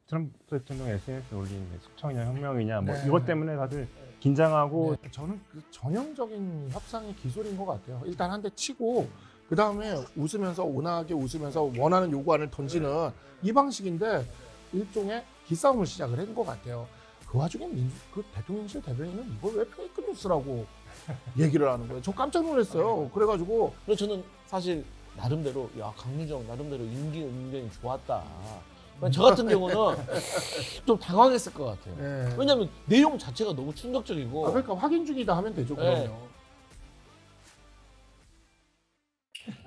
트럼프 대통령 SNS에 올린 숙청이냐 혁명이냐 뭐 네. 이것 때문에 다들 긴장하고 네, 저는 그 전형적인 협상의 기술인 것 같아요. 일단 한 대 치고 그 다음에 웃으면서 온화하게 웃으면서 원하는 요구안을 던지는 이 방식인데 일종의 기싸움을 시작을 한 것 같아요. 그 와중에 그 대통령실 대변인은 이걸 왜 페이크 뉴스라고 얘기를 하는 거예요. 저 깜짝 놀랐어요. 그래가지고 그래서 저는 사실 나름대로 야 강유정 나름대로 임기응변이 좋았다. 저 같은 경우는 좀 당황했을 것 같아요. 네. 왜냐하면 내용 자체가 너무 충격적이고. 그러니까 확인 중이다 하면 되죠. 네. 그럼요.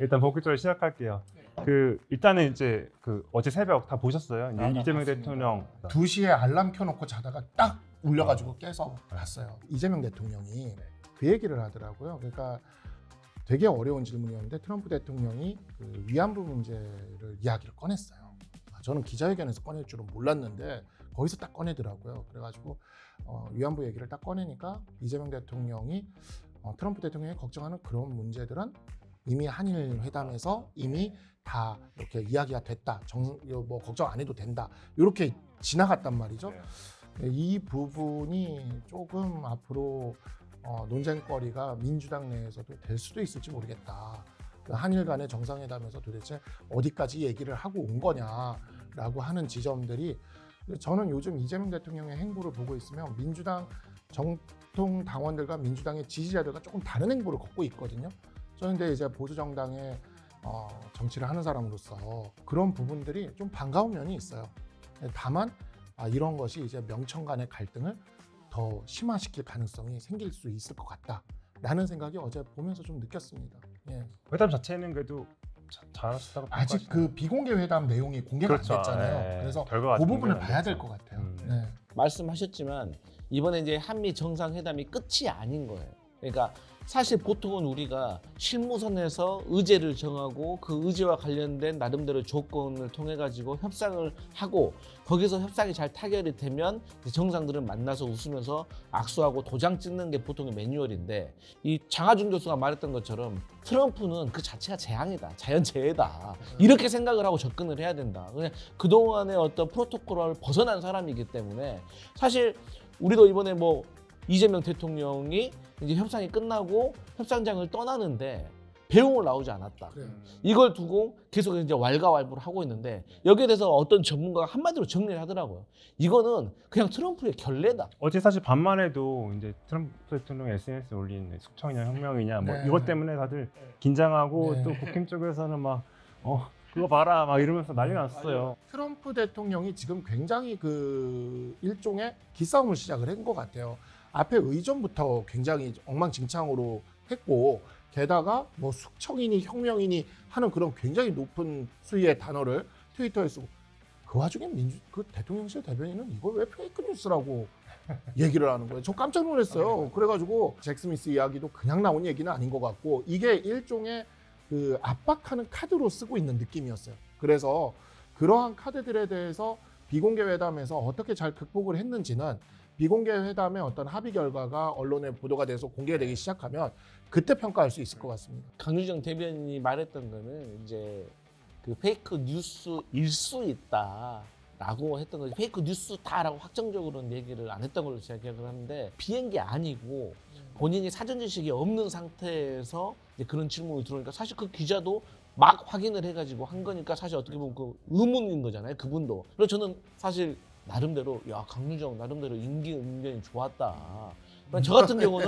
일단 본격적으로 시작할게요. 일단은 이제 어제 새벽 다 보셨어요? 이제 이재명 대통령 2시에 알람 켜놓고 자다가 딱 울려가지고 깨서 봤어요. 이재명 대통령이 그 얘기를 하더라고요. 그러니까 되게 어려운 질문이었는데 트럼프 대통령이 그 위안부 문제를 이야기를 꺼냈어요. 저는 기자회견에서 꺼낼 줄은 몰랐는데 거기서 딱 꺼내더라고요. 그래가지고 위안부 얘기를 딱 꺼내니까 이재명 대통령이 트럼프 대통령이 걱정하는 그런 문제들은 이미 한일 회담에서 이미 다 이렇게 이야기가 됐다. 뭐 걱정 안 해도 된다. 이렇게 지나갔단 말이죠. 이 부분이 조금 앞으로 논쟁거리가 민주당 내에서도 될 수도 있을지 모르겠다. 한일 간의 정상회담에서 도대체 어디까지 얘기를 하고 온 거냐라고 하는 지점들이 저는 요즘 이재명 대통령의 행보를 보고 있으면 민주당 정통 당원들과 민주당의 지지자들과 조금 다른 행보를 걷고 있거든요. 저는 근데 이제 보수 정당의 정치를 하는 사람으로서 그런 부분들이 좀 반가운 면이 있어요. 다만 이런 것이 이제 명청 간의 갈등을 더 심화시킬 가능성이 생길 수 있을 것 같다라는 생각이 어제 보면서 좀 느꼈습니다. 예. 회담 자체는 그래도 잘하셨다고 아직 그 비공개 회담 내용이 공개가 그렇죠. 안 됐잖아요. 네. 그래서 결과가 그 부분을 공개가 안 봐야 될 됐죠. 것 같아요. 네. 말씀하셨지만 이번에 이제 한미 정상회담이 끝이 아닌 거예요. 그러니까 사실 보통은 우리가 실무선에서 의제를 정하고 그 의제와 관련된 나름대로 조건을 통해 가지고 협상을 하고 거기서 협상이 잘 타결이 되면 정상들은 만나서 웃으면서 악수하고 도장 찍는 게 보통의 매뉴얼인데 이 장하준 교수가 말했던 것처럼 트럼프는 그 자체가 재앙이다. 자연재해다. 이렇게 생각을 하고 접근을 해야 된다. 그냥 그동안의 어떤 프로토콜을 벗어난 사람이기 때문에 사실 우리도 이번에 뭐 이재명 대통령이 이제 협상이 끝나고 협상장을 떠나는데 배웅을 나오지 않았다. 그래요. 이걸 두고 계속 이제 왈가왈부를 하고 있는데 여기에 대해서 어떤 전문가가 한마디로 정리를 하더라고요. 이거는 그냥 트럼프의 결례다. 어제 사실 밤만 해도 이제 트럼프 대통령 SNS에 올린 숙청이냐 혁명이냐 뭐 네. 이것 때문에 다들 긴장하고 네. 또 국힘 쪽에서는 막 그거 봐라 막 이러면서 난리 났어요. 트럼프 대통령이 지금 굉장히 그 일종의 기싸움을 시작을 한 것 같아요. 앞에 의전부터 굉장히 엉망진창으로 했고 게다가 뭐 숙청이니 혁명이니 하는 그런 굉장히 높은 수위의 단어를 트위터에 쓰고 그 와중에 그 대통령실 대변인은 이걸 왜 페이크 뉴스라고 얘기를 하는 거예요. 저 깜짝 놀랐어요. 그래가지고 잭 스미스 이야기도 그냥 나온 얘기는 아닌 것 같고 이게 일종의 그 압박하는 카드로 쓰고 있는 느낌이었어요. 그래서 그러한 카드들에 대해서 비공개 회담에서 어떻게 잘 극복을 했는지는 비공개 회담의 어떤 합의 결과가 언론에 보도가 돼서 공개되기 시작하면 그때 평가할 수 있을 것 같습니다. 강유정 대변인이 말했던 거는 이제 그 페이크 뉴스일 수 있다라고 했던 거지 페이크 뉴스다라고 확정적으로는 얘기를 안 했던 걸로 제가 기억을 하는데 비행기 아니고 본인이 사전 지식이 없는 상태에서 이제 그런 질문이 들어오니까 사실 그 기자도 막 확인을 해가지고 한 거니까 사실 어떻게 보면 그 의문인 거잖아요. 그분도. 그래서 저는 사실 나름대로 야 강유정 나름대로 임기응변이 좋았다. 저 같은 경우는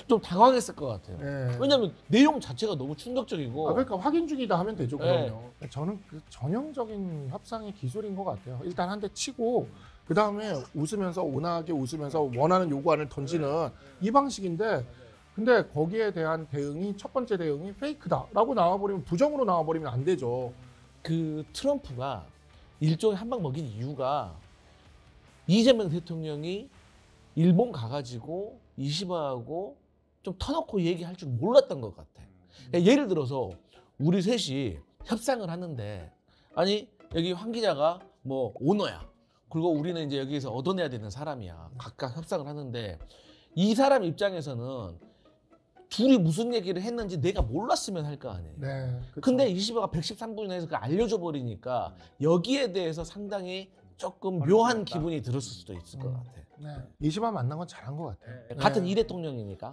좀 당황했을 것 같아요. 네. 왜냐하면 내용 자체가 너무 충격적이고. 그러니까 확인 중이다 하면 되죠. 그럼요. 네. 저는 그 전형적인 협상의 기술인 것 같아요. 일단 한 대 치고 그 다음에 웃으면서 온화하게 웃으면서 원하는 요구안을 던지는 이 방식인데 근데 거기에 대한 대응이 첫 번째 대응이 페이크다라고 나와버리면 부정으로 나와버리면 안 되죠. 그 트럼프가 일종의 한 방 먹인 이유가 이재명 대통령이 일본 가가지고 이시바하고 좀 터놓고 얘기할 줄 몰랐던 것 같아. 그러니까 예를 들어서 우리 셋이 협상을 하는데 아니 여기 황 기자가 뭐 오너야. 그리고 우리는 이제 여기에서 얻어내야 되는 사람이야. 각각 협상을 하는데 이 사람 입장에서는 둘이 무슨 얘기를 했는지 내가 몰랐으면 할 거 아니에요. 네. 그쵸. 근데 이시바가 113분에서 알려줘 버리니까 여기에 대해서 상당히 조금 묘한 기분이 들었을 수도 있을 것 같아. 네. 이시바 만난 건 잘한 것 같아요. 같은 네. 이 대통령이니까.